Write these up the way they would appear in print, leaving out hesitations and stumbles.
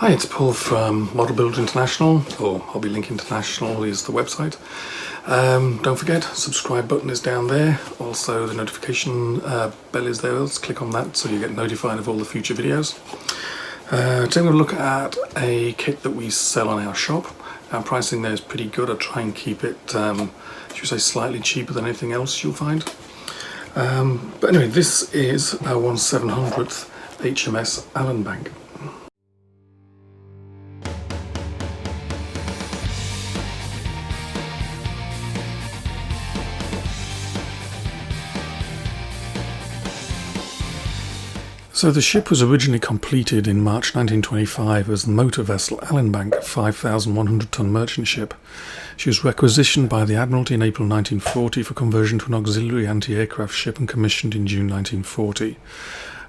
Hi, it's Paul from Model Builder International, or HobbyLink International is the website. Don't forget, subscribe button is down there. Also the notification bell is there. Let's click on that so you get notified of all the future videos. Today we'll look at a kit that we sell on our shop. Our pricing there is pretty good. I try and keep it, should we say, slightly cheaper than anything else you'll find. But anyway, this is our 1/700th HMS Alynbank. So the ship was originally completed in March 1925 as the motor vessel Alynbank, a 5,100-ton merchant ship. She was requisitioned by the Admiralty in April 1940 for conversion to an auxiliary anti-aircraft ship and commissioned in June 1940.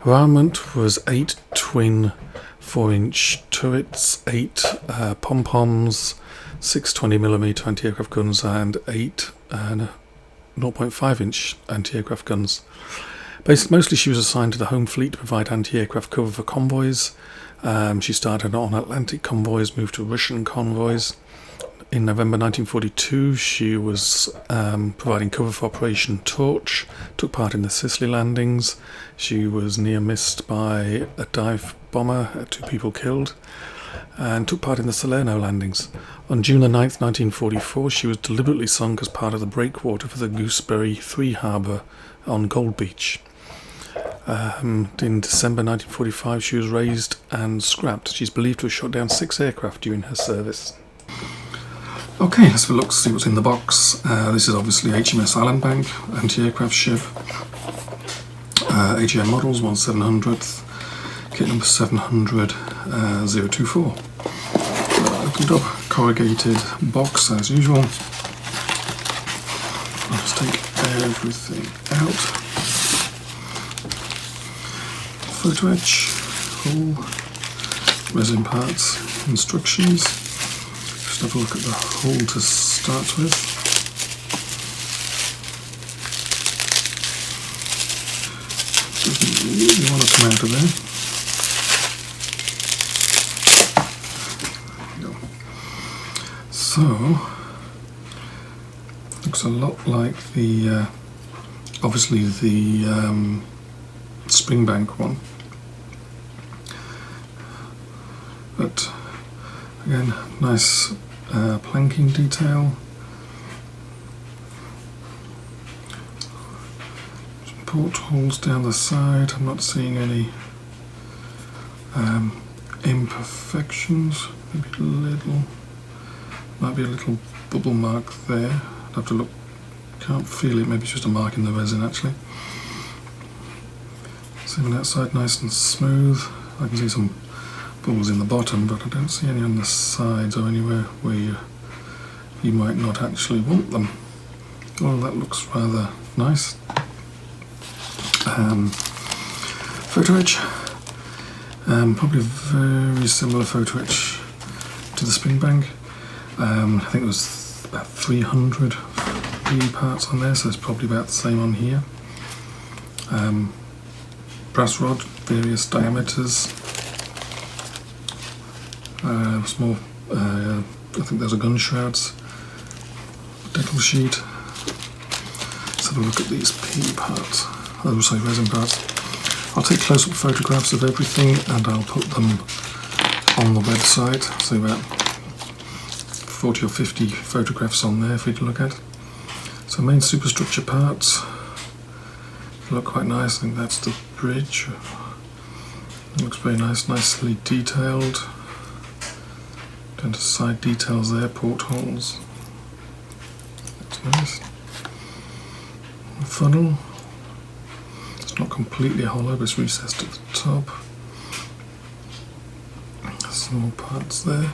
Her armament was 8 twin 4-inch turrets, 8 pom-poms, 6 20mm anti-aircraft guns and 8 0.5-inch anti-aircraft guns. Mostly she was assigned to the Home Fleet to provide anti-aircraft cover for convoys. She started on Atlantic convoys, moved to Russian convoys. In November 1942 she was providing cover for Operation Torch, took part in the Sicily landings. She was near missed by a dive bomber, 2 people killed, and took part in the Salerno landings. On June 9th, 1944 she was deliberately sunk as part of the breakwater for the Gooseberry 3 harbour on Gold Beach. In December 1945 she was raised and scrapped. She's believed to have shot down 6 aircraft during her service. Okay, let's have a look, see what's in the box. This is obviously HMS Alynbank, anti-aircraft ship. AJM Models, 1/700th, kit number 700-024. Opened up, corrugated box as usual. I'll just take everything out. Photo etch, all resin parts, instructions. Just have a look at the hull to start with. Doesn't really want to come out of there. There we go. So, looks a lot like the, obviously the Springbank one. But again, nice planking detail. Some portholes down the side. I'm not seeing any imperfections. Maybe a little, might be a little bubble mark there. I'd have to look. Can't feel it. Maybe it's just a mark in the resin actually. Same on that side, nice and smooth. I can see some bubbles in the bottom, but I don't see any on the sides or anywhere where you might not actually want them. Oh, that looks rather nice. Photo etch. Probably a very similar photo etch to the Springbank. I think it was about 300 parts on there, so it's probably about the same on here. Brass rod, various diameters. Small, I think those are gun shrouds. Decal sheet. Let's have a look at these P parts. Oh, sorry, resin parts. I'll take close-up photographs of everything and I'll put them on the website. So about 40 or 50 photographs on there for you to look at. So main superstructure parts look quite nice. I think that's the bridge. It looks very nice, nicely detailed. Down to side details there, portholes. That's nice. The funnel. It's not completely hollow, but it's recessed at the top. Small parts there.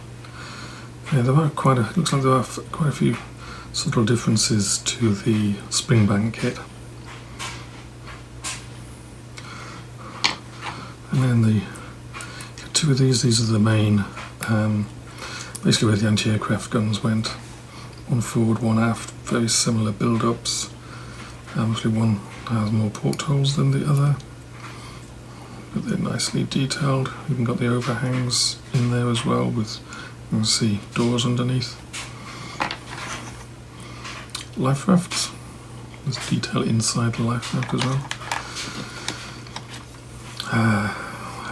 Yeah, there are quite a. Looks like there are quite a few subtle differences to the Springbank kit. And then the 2 of these are the main, basically where the anti-aircraft guns went. One forward, one aft, very similar build-ups. Obviously one has more portholes than the other. but they're nicely detailed. Even got the overhangs in there as well, with, you can see, doors underneath. Life rafts. There's detail inside the life raft as well.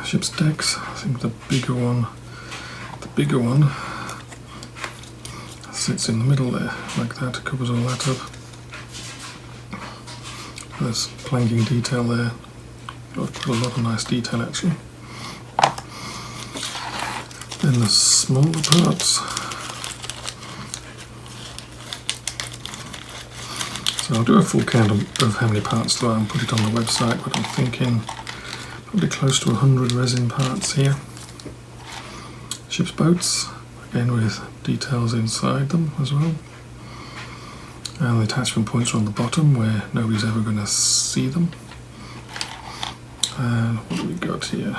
Ship's decks. I think the bigger one sits in the middle there, like that. Covers all that up. There's planking detail there. Got a lot of nice detail actually. Then the smaller parts. So I'll do a full count of how many parts there are and put it on the website, but I'm thinking probably close to 100 resin parts here. Ship's boats, again with details inside them as well. And the attachment points are on the bottom where nobody's ever going to see them. And what do we got here?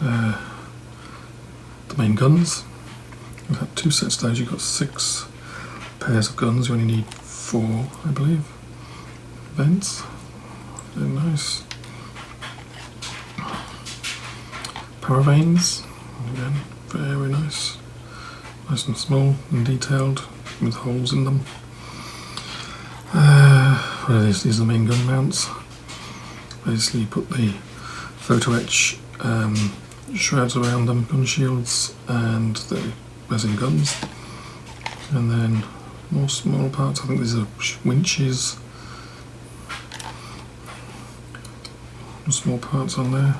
The main guns. We've had 2 sets of those. You've got 6 pairs of guns. You only need 4, I believe. Vents. Very nice. Paravanes. Again, very nice. Nice and small and detailed with holes in them. What are these? These are the main gun mounts. Basically, you put the photo etch shrouds around them, gun shields, and the resin guns. And then more small parts. I think these are winches. Small parts on there.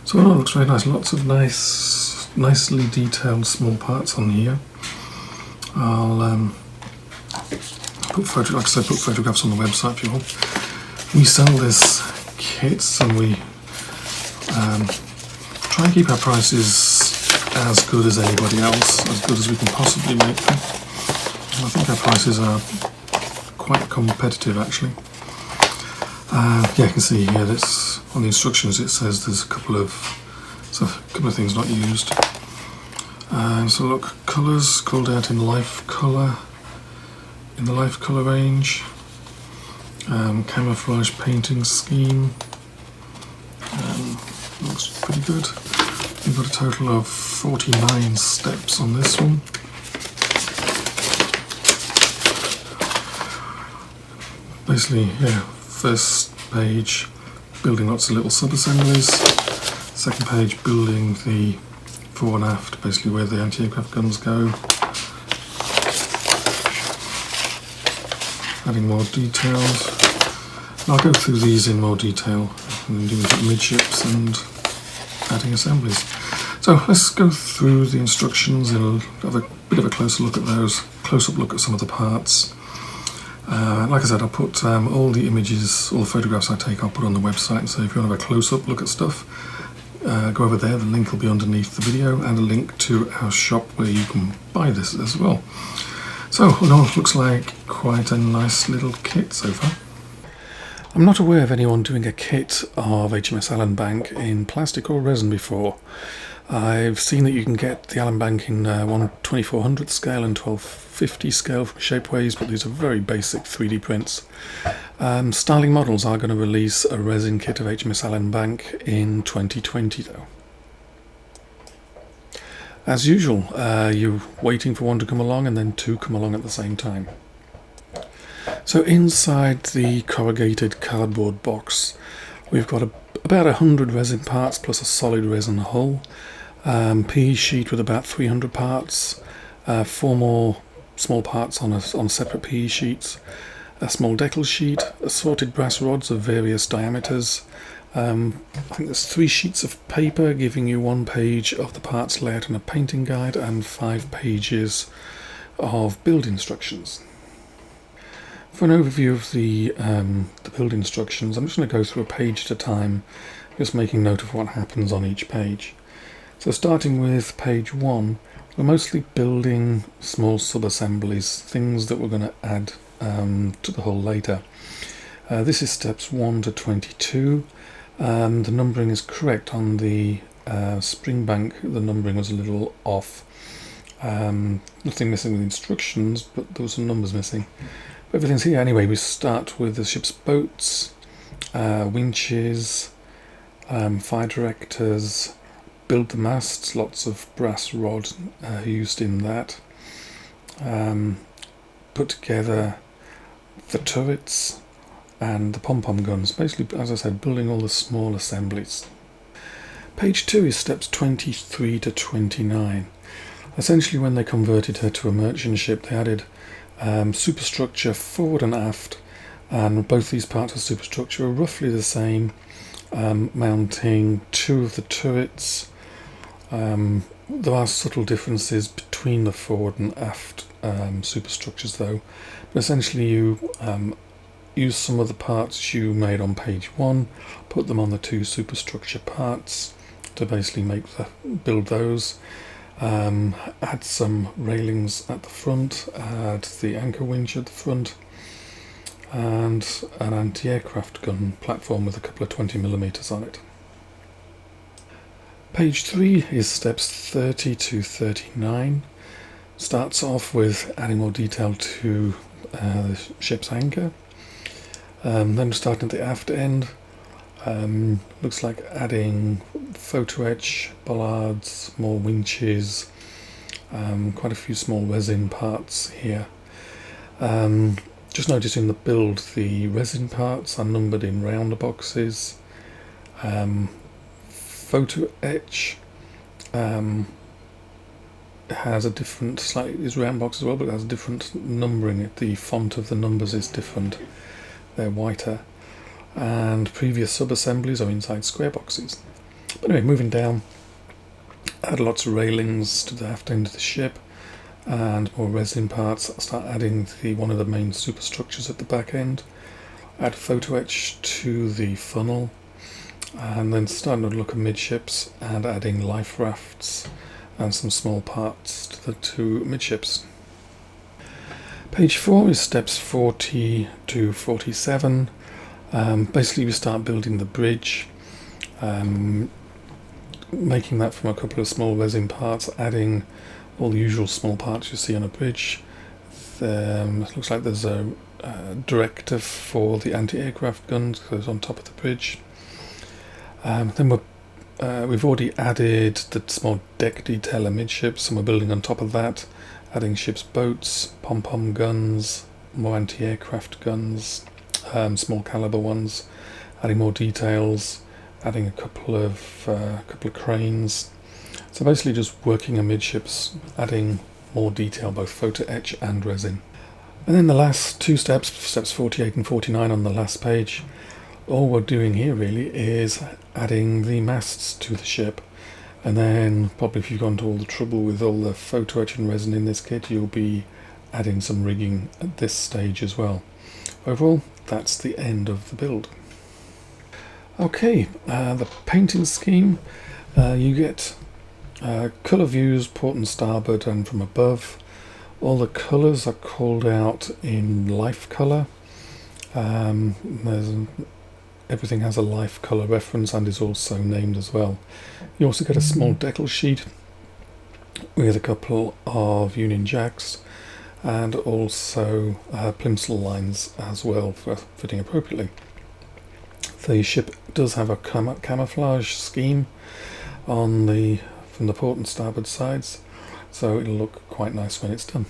So it all looks very nice. Lots of nicely detailed small parts on here. I'll put photographs on the website if you want. We sell this kits and we try and keep our prices as good as anybody else, as good as we can possibly make them. And I think our prices are quite competitive actually. Yeah, you can see here this on the instructions it says there's a couple of things not used. So look, colours called out in life colour, in the life colour range. Camouflage painting scheme. Looks pretty good. We've got a total of 49 steps on this one. Basically, yeah, first page building lots of little sub-assemblies. Second page building the fore and aft, basically where the anti-aircraft guns go. Adding more details. And I'll go through these in more detail and then doing the midships and adding assemblies. So let's go through the instructions and have a bit of a closer look at those, close-up look at some of the parts. Like I said, I'll put all the images, all the photographs I take, I'll put on the website, so if you want to have a close-up look at stuff, go over there, the link will be underneath the video, and a link to our shop where you can buy this as well. So, it all looks like quite a nice little kit so far. I'm not aware of anyone doing a kit of HMS Alynbank in plastic or resin before. I've seen that you can get the Alynbank in 1/2400th scale and 1250 scale from Shapeways, but these are very basic 3D prints. Styling Models are going to release a resin kit of HMS Alynbank in 2020 though. As usual, you're waiting for one to come along and then 2 come along at the same time. So inside the corrugated cardboard box, we've got about 100 resin parts plus a solid resin hull, PE sheet with about 300 parts, 4 more small parts on separate PE sheets, a small decal sheet, assorted brass rods of various diameters. I think there's 3 sheets of paper giving you 1 page of the parts layout and a painting guide, and 5 pages of build instructions. For an overview of the build instructions, I'm just going to go through a page at a time, just making note of what happens on each page. So starting with page 1, we're mostly building small sub-assemblies, things that we're going to add to the hull later. This is steps 1 to 22. The numbering is correct. On the spring bank, the numbering was a little off. Nothing missing with instructions, but there were some numbers missing. Everything's here anyway. We start with the ship's boats, winches, fire directors, build the masts, lots of brass rod used in that. Put together the turrets and the pom-pom guns. Basically, as I said, building all the small assemblies. Page 2 is steps 23 to 29. Essentially, when they converted her to a merchant ship, they added superstructure forward and aft, and both these parts of superstructure are roughly the same, mounting 2 of the turrets. There are subtle differences between the forward and aft superstructures though, but essentially you use some of the parts you made on page 1, put them on the 2 superstructure parts to basically build those. Add some railings at the front, add the anchor winch at the front, and an anti-aircraft gun platform with a couple of 20mm on it. Page 3 is steps 30 to 39. Starts off with adding more detail to the ship's anchor. Then starting at the aft end, looks like adding photo etch, bollards, more winches, quite a few small resin parts here. Just noticing the build, the resin parts are numbered in rounder boxes. Photo etch has a different, slightly is round box as well, but it has a different numbering. The font of the numbers is different. They're whiter. And previous sub-assemblies are inside square boxes. But anyway, moving down, add lots of railings to the aft end of the ship and more resin parts. I'll start adding one of the main superstructures at the back end. Add photo etch to the funnel, and then starting to look at midships and adding life rafts and some small parts to the 2 midships. Page 4 is steps 40 to 47. Basically we start building the bridge, making that from a couple of small resin parts, adding all the usual small parts you see on a bridge. It looks like there's a directive for the anti-aircraft guns that goes on top of the bridge. Then we've already added the small deck detail amidships, and we're building on top of that, adding ship's boats, pom-pom guns, more anti-aircraft guns, small caliber ones, adding more details, adding a couple of cranes. So basically just working amidships, adding more detail, both photo etch and resin. And then the last 2 steps, steps 48 and 49 on the last page, all we're doing here really is adding the masts to the ship. And then probably if you've gone to all the trouble with all the photo etch and resin in this kit, you'll be adding some rigging at this stage as well. Overall, that's the end of the build. Okay, the painting scheme, you get colour views, port and starboard and from above. All the colours are called out in life colour. Everything has a life colour reference and is also named as well. You also get a small decal sheet with a couple of Union Jacks and also plimsoll lines as well for fitting appropriately. The ship does have a camouflage scheme on from the port and starboard sides, so it'll look quite nice when it's done.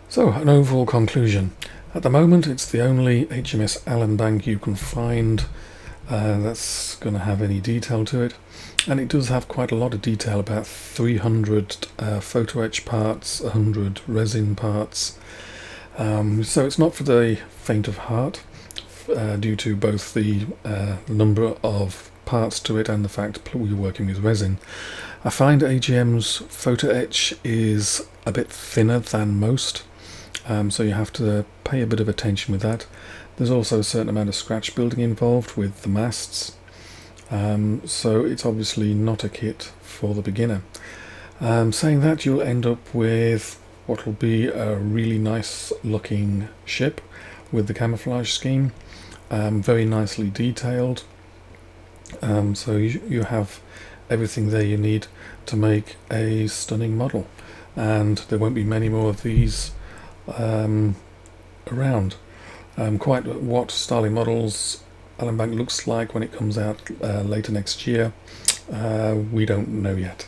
So, an overall conclusion. At the moment, it's the only HMS Alynbank you can find that's going to have any detail to it, and it does have quite a lot of detail, about 300 photo etch parts, 100 resin parts, so it's not for the faint of heart, due to both the number of parts to it and the fact we're working with resin. I find AJM's photo etch is a bit thinner than most, so you have to pay a bit of attention with that. There's also a certain amount of scratch building involved with the masts, so it's obviously not a kit for the beginner. Saying that, you'll end up with what will be a really nice looking ship with the camouflage scheme, very nicely detailed, so you have everything there you need to make a stunning model, and there won't be many more of these around. Quite what Starling Models Alynbank looks like when it comes out later next year, we don't know yet.